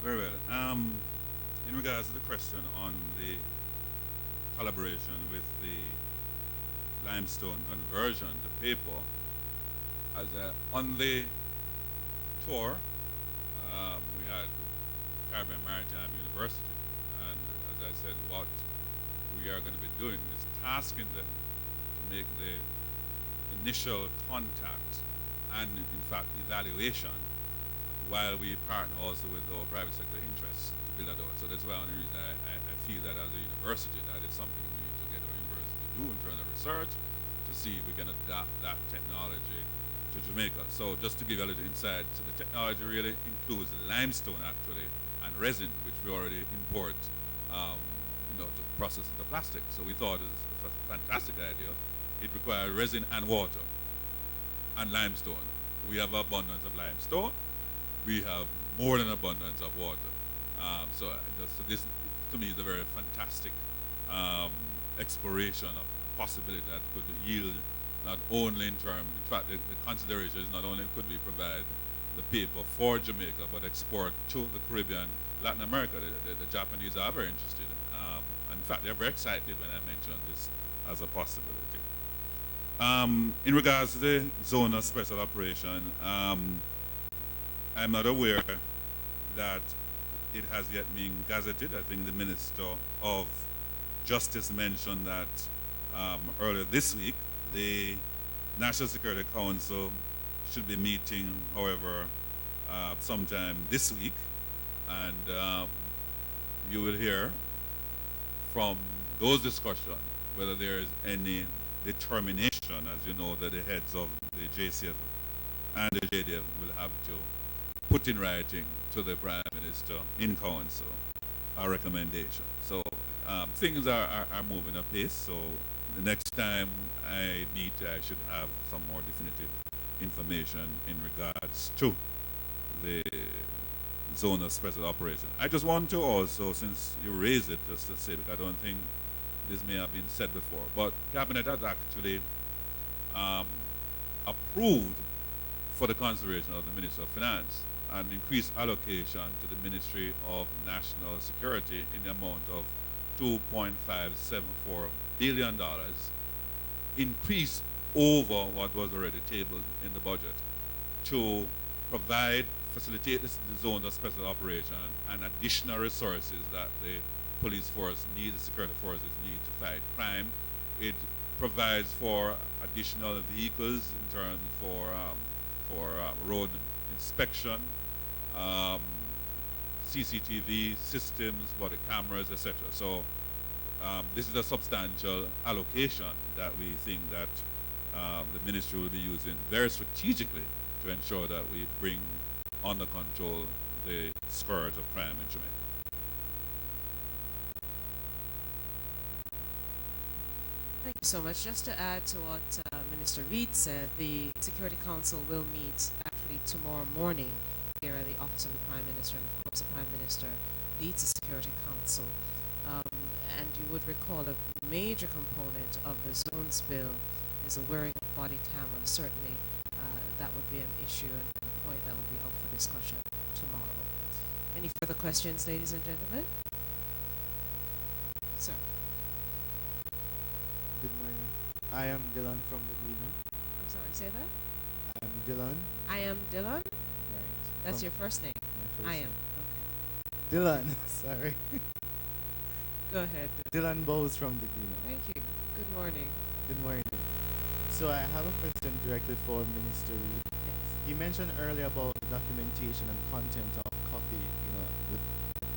Very well. In regards to the question on the collaboration with the limestone conversion to paper, as on the tour, we had Caribbean Maritime University, and as I said, what we are going to be doing is tasking them to make the initial contact and, in fact, evaluation, while we partner also with our private sector interests to build that out. So that's why one reason I feel that as a university, that is something we need to get our university to do in terms of research to see if we can adapt that technology to Jamaica. So just to give you a little insight, so the technology really includes limestone actually and resin, which we already import to process into plastic. So we thought it was a fantastic idea. It required resin and water and limestone. We have abundance of limestone. We have more than abundance of water. So this, to me, is a very fantastic exploration of possibility that could yield not only in fact, the consideration is not only could we provide the paper for Jamaica, but export to the Caribbean, Latin America. The Japanese are very interested. In fact, they're very excited when I mentioned this as a possibility. In regards to the zone of special operation, I'm not aware that it has yet been gazetted. I think the Minister of Justice mentioned that earlier this week. The National Security Council should be meeting, however, sometime this week, and you will hear from those discussions whether there is any determination, as you know, that the heads of the JCF and the JDF will have to put in writing to the Prime Minister in Council a recommendation. So things are moving apace. So the next time I meet, I should have some more definitive information in regards to the zone of special operation. I just want to also, since you raised it, just to say, because I don't think this may have been said before, but Cabinet has actually approved for the consideration of the Minister of Finance an increased allocation to the Ministry of National Security in the amount of $2.574 billion, increase over what was already tabled in the budget, to facilitate the zones of special operation and additional resources that the police force needs, the security forces need to fight crime. It provides for additional vehicles in turn for road inspection, CCTV systems, body cameras, etc. So this is a substantial allocation that we think that the ministry will be using very strategically to ensure that we bring under control the scourge of crime in Jamaica. Thank you so much. Just to add to what Minister Reid said, the Security Council will meet actually tomorrow morning here at the Office of the Prime Minister, and of course the Prime Minister leads the Security Council. And you would recall a major component of the zones bill is the wearing of body cameras. Certainly that would be an issue and a point that would be up for discussion tomorrow. Any further questions, ladies and gentlemen? Sir. Good morning. I am Dylan from the Gleaner. I'm sorry, say that? I am Dylan. I am Dylan? Right. That's From your first name? my first I am. name. Okay. Dylan, sorry. Go ahead. Dylan Bowles from the Gleaner. Thank you. Good morning. Good morning. So I have a question directly for Minister Reid. Yes. He mentioned earlier about the documentation and content of coffee,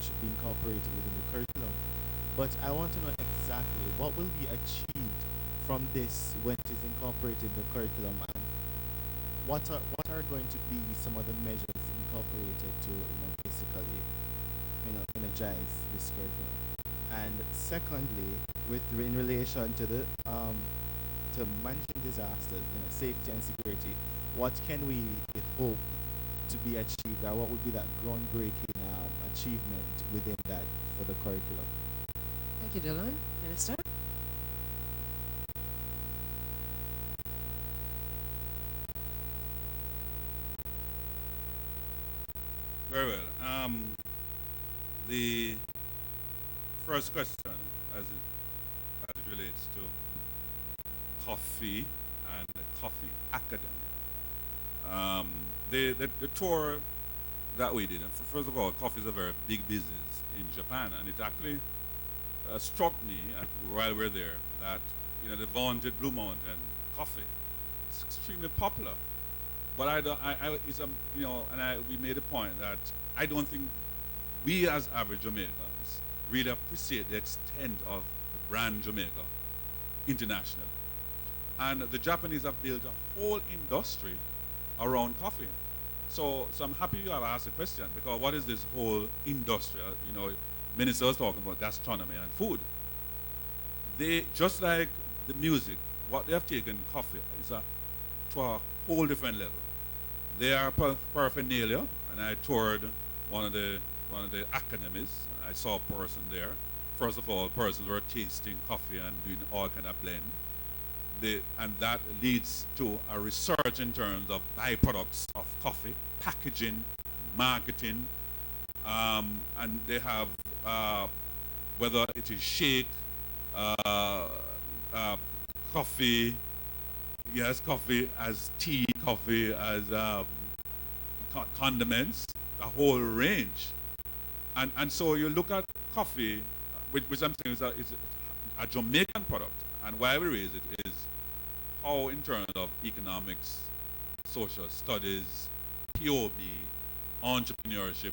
should be incorporated within the curriculum. But I want to know exactly what will be achieved from this when it is incorporated in the curriculum, and what are going to be some of the measures incorporated to basically energize this curriculum. And secondly, in relation to the to managing disasters, safety and security, what can we hope to be achieved, or what would be that groundbreaking achievement within that for the curriculum? Thank you, Dylan. Minister? Very well. The first question, as it relates to coffee and the coffee academy. The tour that we did, and first of all, coffee is a very big business in Japan, and it actually struck me while we're there that the vaunted Blue Mountain coffee is extremely popular. But we made a point that I don't think we as average Jamaicans really appreciate the extent of the brand Jamaica internationally. And the Japanese have built a whole industry around coffee. So I'm happy you have asked the question, because what is this whole industry? Minister was talking about gastronomy and food. They, just like the music, what they have taken coffee is to a whole different level. They are paraphernalia, and I toured one of the academies. I saw a person there. First of all, persons were tasting coffee and doing all kind of blend. And that leads to a research in terms of byproducts of coffee, packaging, marketing, and they have whether it is shake, coffee, yes, coffee as tea, coffee as condiments, a whole range. And so you look at coffee, which I'm saying is a Jamaican product, and why we raise it is how, in terms of economics, social studies, POB, entrepreneurship,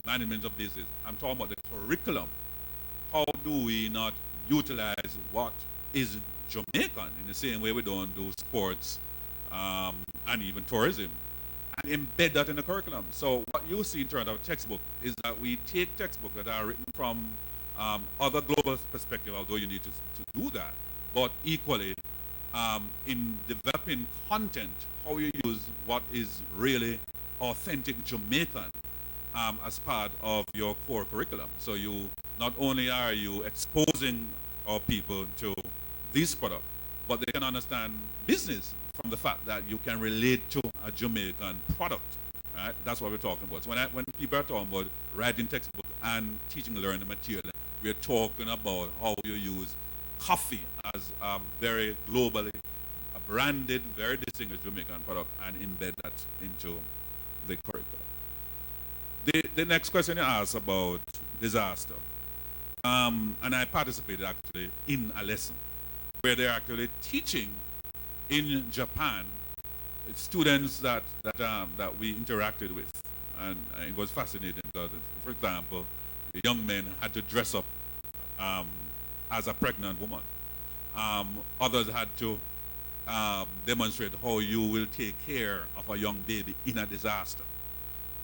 management of business, I'm talking about the curriculum. How do we not utilize what is Jamaican in the same way we don't do sports and even tourism, and embed that in the curriculum? So what you see in terms of textbook is that we take textbooks that are written from other global perspective, although you need to do that, but equally in developing content, how you use what is really authentic Jamaican as part of your core curriculum. So you not only are you exposing our people to this product, but they can understand business from the fact that you can relate to a Jamaican product. Right? That's what we're talking about. So when people are talking about writing textbook and teaching learning material, we're talking about how you use coffee as a very globally branded, very distinguished Jamaican product and embed that into the curriculum. The next question you asked about disaster. And I participated actually in a lesson where they're actually teaching in Japan students that we interacted with, and it was fascinating because, for example, the young men had to dress up as a pregnant woman. Others had to demonstrate how you will take care of a young baby in a disaster.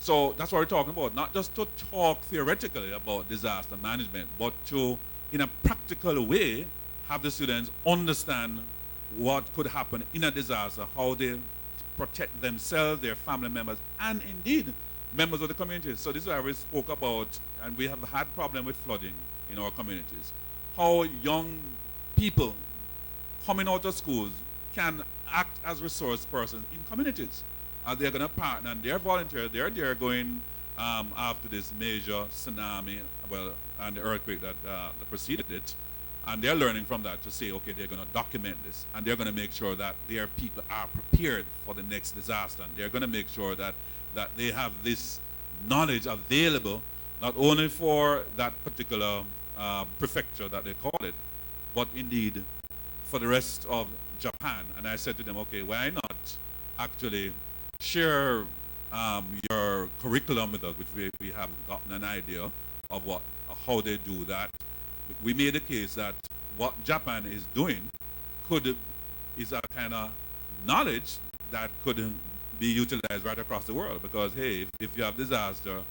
So that's what we're talking about, not just to talk theoretically about disaster management, but to, in a practical way, have the students understand what could happen in a disaster, how they protect themselves, their family members, and indeed members of the communities. So this is why we spoke about, and we have had problem with flooding in our communities, how young people coming out of schools can act as resource persons in communities. They're going to partner, and they're volunteers. They're going after this major tsunami, well, and the earthquake that preceded it, and they're learning from that to say, okay, they're going to document this, and they're going to make sure that their people are prepared for the next disaster, and they're going to make sure that they have this knowledge available, not only for that particular prefecture that they call it, but indeed for the rest of Japan. And I said to them, okay, why not actually share your curriculum with us, which we have gotten an idea of how they do that. We made a case that what Japan is doing is a kind of knowledge that could be utilized right across the world, because hey, if you have disaster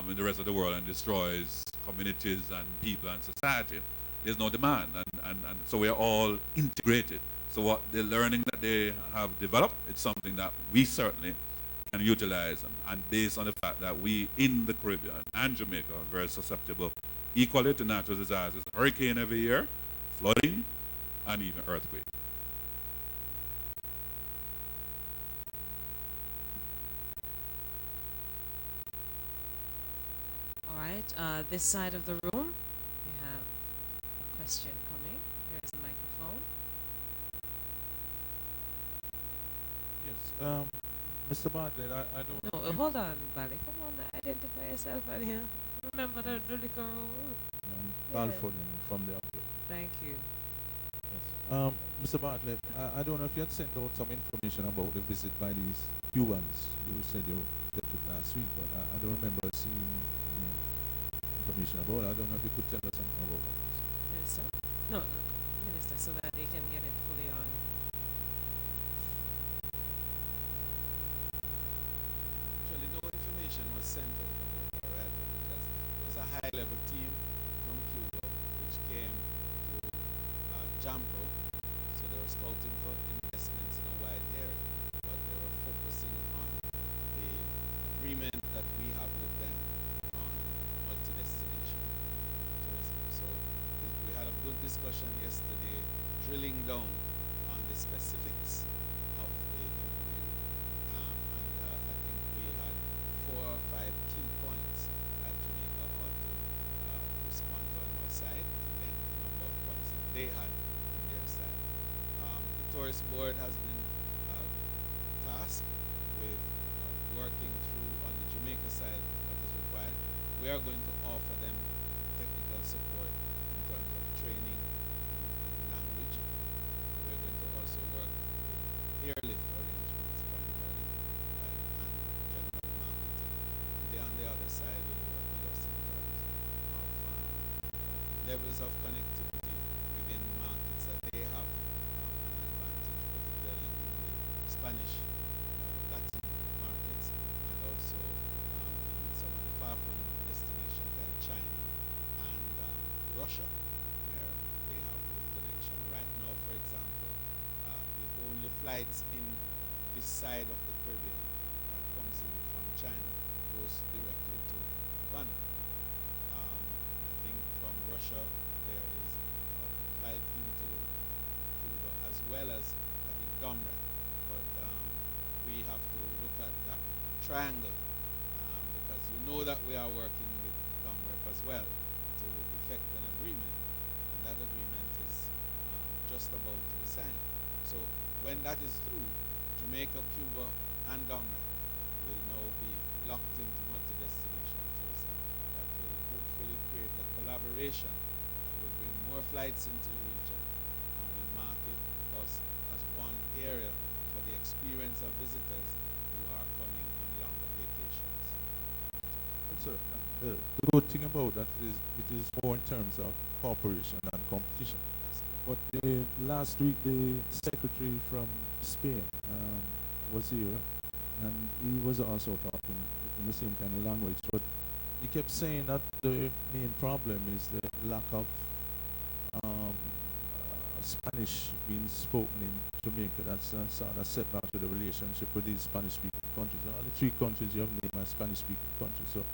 in the rest of the world and destroys communities and people and society, there's no demand, and so we're all integrated. So what the learning that they have developed, it's something that we certainly can utilize, and based on the fact that we in the Caribbean and Jamaica are very susceptible equally to natural disasters, hurricane every year, flooding, and even earthquake. All right, this side of the room, we have a question coming. Here's a microphone. Yes, Mr. Bartlett, I don't No, know. hold on, Bali. Come on, identify yourself out here. Remember the liquor rule. Balfour from the Thank you. yes. Mr. Bartlett, I don't know if you had sent out some information about the visit by these Cubans. You said you did it last week, but I don't remember seeing any information about it. I don't know if you could tell us something about that. Minister? No, Minister, so that they can get it fully on. Actually, no information was sent out about the arrival, because it was a high-level team from Cuba which came to Jampo. So they were scouting for investments in a wide area, but they were focusing on the agreement that we have with them on multi-destination tourism. So we had a good discussion yesterday, drilling down on the specifics of the MOU. And I think we had 4 or 5 key points that Jamaica ought to respond to on our side, and then a number of points that they had on their side. The tourist board has been tasked with working through on the Jamaica side what is required. We are going to offer them technical support in terms of training and language. We're going to also work with airlift arrangements primarily, right, and general marketing. And they on the other side will work with us in terms of levels of connectivity within markets that they have an advantage, particularly in the Spanish Latin markets, and also in some of the far-flung destinations like China and Russia, where they have good connection. Right now, for example, the only flights in this side of the Caribbean that comes in from China goes directly to Havana. I think from Russia there is a flight into Cuba, as well as I think Domrep. But we have to look at that triangle, because you know that we are working with Domrep as well to effect an agreement, and that agreement is just about to be signed. So when that is through, Jamaica, Cuba, and Dominica will now be locked into multi-destination tourism that will hopefully create a collaboration that will bring more flights into the region and will market us as one area for the experience of visitors who are coming on longer vacations. Also, the good thing about that is it is more in terms of cooperation and competition. But last week, the secretary from Spain was here, and he was also talking in the same kind of language. But he kept saying that the main problem is the lack of Spanish being spoken in Jamaica. That's a sort of setback to the relationship with these Spanish-speaking countries. All the three countries you have named are Spanish-speaking countries. So,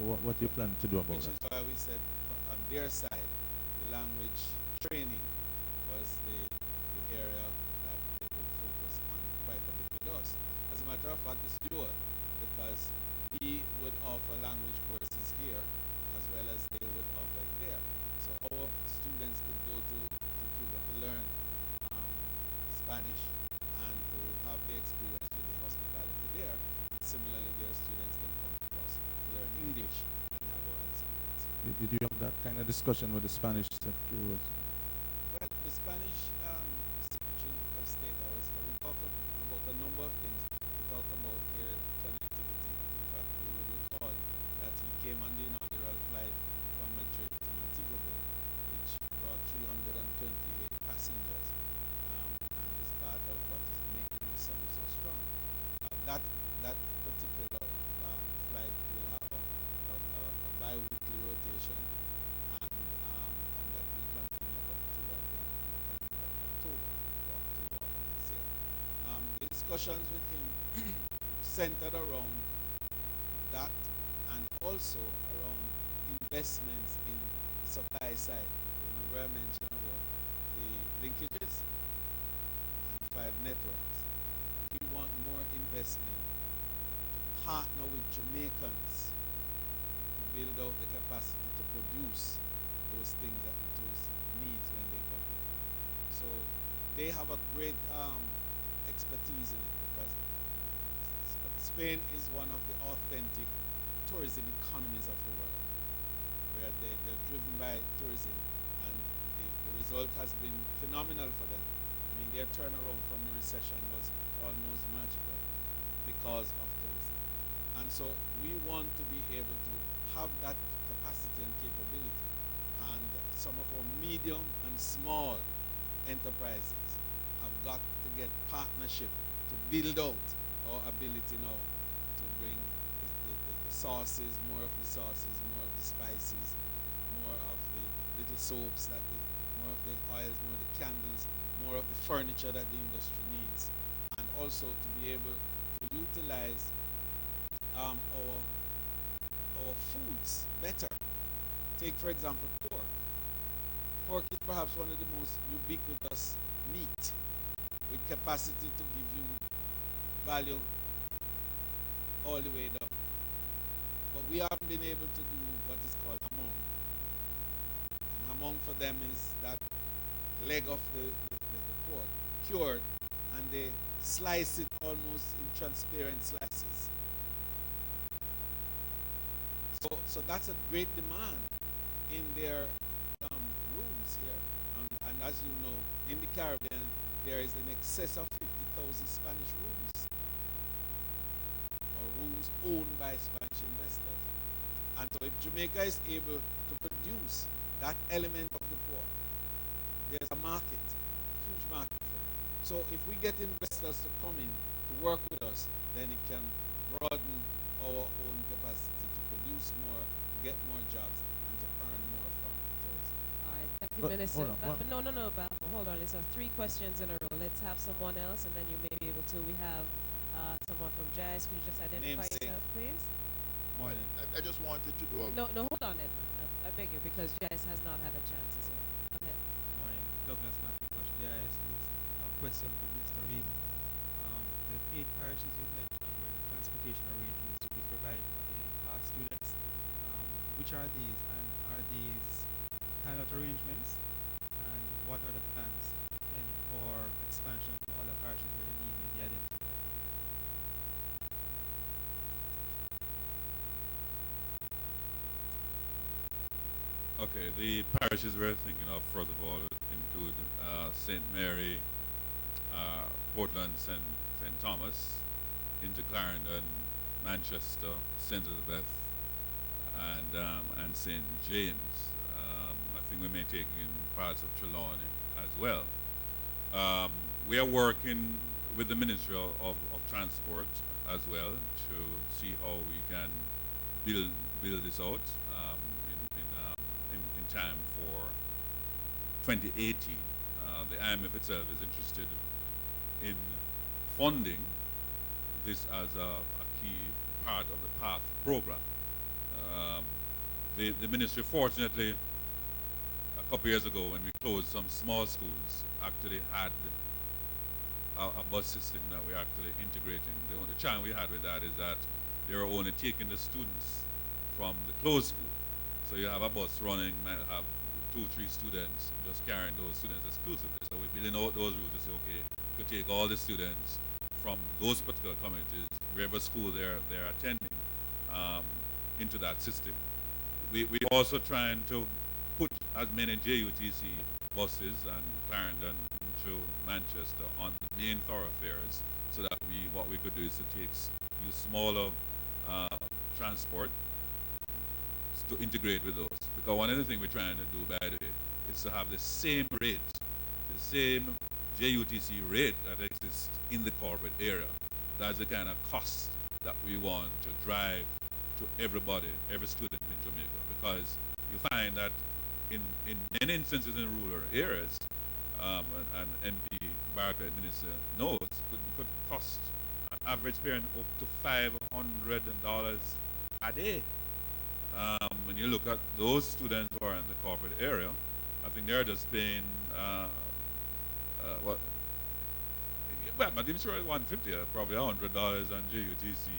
what do you plan to do about Which that? is why we said on their side, the language training was the area that they would focus on quite a bit with us. As a matter of fact, it's dual, because we would offer language courses here as well as they would offer it there. So our students could go to Cuba to learn Spanish and to have the experience with the hospitality there. Similarly, their students can come to us to learn English and have our experience. Did you have that kind of discussion with the Spanish secretary? Well, the Spanish Secretary of State, I was here. We talked about a number of things. We talked about air connectivity. In fact, you will recall that he came on the inaugural flight from Madrid to Montego Bay, which brought 328 passengers, and is part of what is making the summit so strong. That particular flight will have a bi-weekly rotation, and that will continue up to, I think, October of this year. The discussions with him centered around that, and also around investments in the supply side. Remember I mentioned about the linkages and 5 networks. We want more investment to partner with Jamaicans to build out the capacity to produce those things that the tourist needs when they come in. So they have a great expertise in it, because Spain is one of the authentic tourism economies of the world, where they're driven by tourism, and the result has been phenomenal for them. I mean, their turnaround from the recession was almost magical because of tourism. And so we want to be able to have that capacity and capability. And some of our medium and small enterprises have got to get partnership to build out our ability now to bring the sauces, more of the sauces, more of the spices, more of the little soaps, more of the oils, more of the candles, more of the furniture that the industry needs. And also to be able to utilize our foods better. Take, for example, pork. Pork is perhaps one of the most ubiquitous meat, with capacity to give you value all the way down. But we haven't been able to do what is called hamon. And hamon for them is that leg of the pork cured, and they slice it almost in transparent slices. So that's a great demand in their rooms here. And as you know, in the Caribbean, there is an excess of 50,000 Spanish rooms, or rooms owned by Spanish investors. And so if Jamaica is able to produce that element of the pork, there's a market, huge market for it. So if we get investors to come in to work with us, then it can broaden our own capacity to produce more, get more jobs, and to earn more from tourism. All right, thank you, But Minister. hold on, No, Balfour, hold on. It's 3 questions in a row. Let's have someone else, and then you may be able to. We have someone from Jazz. Could you just identify Namesake. yourself, please? Morning. I just wanted to do a No, hold on, Edmund. I beg you, because Jazz has not had a chance to say. Go ahead. Morning, Douglas McIntosh, GIS. This question for Mr. Reed. The 8 parishes you mentioned where the transportation arrangements will be provided for the past students, which are these, and are these pilot arrangements, and what are the plans, if any, for the expansion to other parishes where the need may be identified. Okay, the parishes we're thinking of, first of all, include St. Mary, Portland, St. Thomas, into Clarendon, Manchester, St. Elizabeth, and St. James. I think we may take in parts of Trelawney as well. We are working with the Ministry of Transport as well to see how we can build this out in time for 2018. The IMF itself is interested in funding this as a key part of the PATH program. The ministry, fortunately, a couple years ago when we closed some small schools, actually had a bus system that we're actually integrating. The only challenge we had with that is that they were only taking the students from the closed school. So you have a bus running, might have 2-3 students, just carrying those students exclusively. So we're building out those routes to say, okay, we could take all the students from those particular communities, wherever school they're attending, into that system. We're also trying to put as many JUTC buses and Clarendon into Manchester on the main thoroughfares, so that what we could do is to use smaller transport to integrate with those. Because one of the things we're trying to do, by the way, is to have the same rate, the same JUTC rate that exists in the corporate area. That's the kind of cost that we want to drive to everybody, every student in Jamaica. Because you find that in many instances in rural areas, and MP Barker Minister knows, could cost an average parent up to $500 a day. When you look at those students who are in the corporate area, I think they're just paying well, I'm not sure 150, probably $100 on JUTC,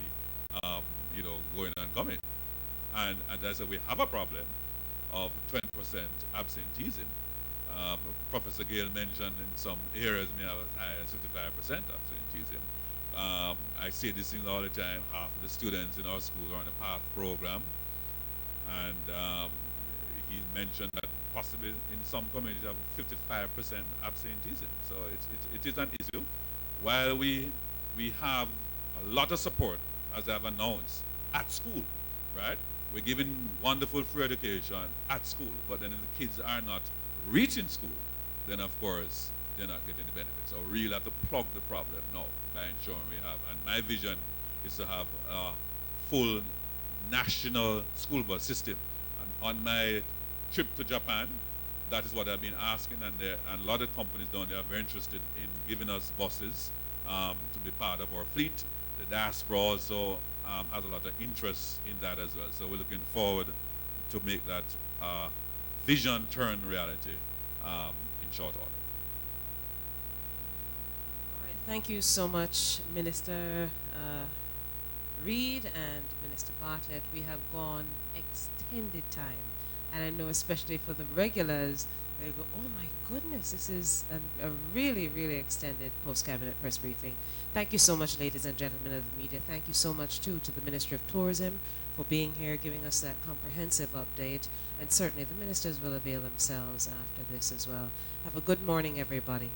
going and coming. And as I said, we have a problem of 20% absenteeism. Professor Gale mentioned in some areas may have as high as 55% absenteeism. I say these things all the time. Half of the students in our schools are on the PATH program. And he mentioned that possibly in some communities have 55% absenteeism. So it is an issue. While we have a lot of support, as I've announced, at school, right? We're giving wonderful free education at school, but then if the kids are not reaching school, then of course they're not getting the benefits. So we really have to plug the problem now by ensuring we have. And my vision is to have a full national school bus system. And on my trip to Japan, that is what I've been asking, and a lot of companies down there are very interested in giving us buses to be part of our fleet. The diaspora also has a lot of interest in that as well. So we're looking forward to make that vision turn reality in short order. All right, thank you so much, Minister Reid and Minister Bartlett. We have gone extended time, and I know especially for the regulars, they go, oh my goodness, this is a really, really extended post-cabinet press briefing. Thank you so much, ladies and gentlemen of the media. Thank you so much, too, to the Ministry of Tourism for being here, giving us that comprehensive update. And certainly the ministers will avail themselves after this as well. Have a good morning, everybody.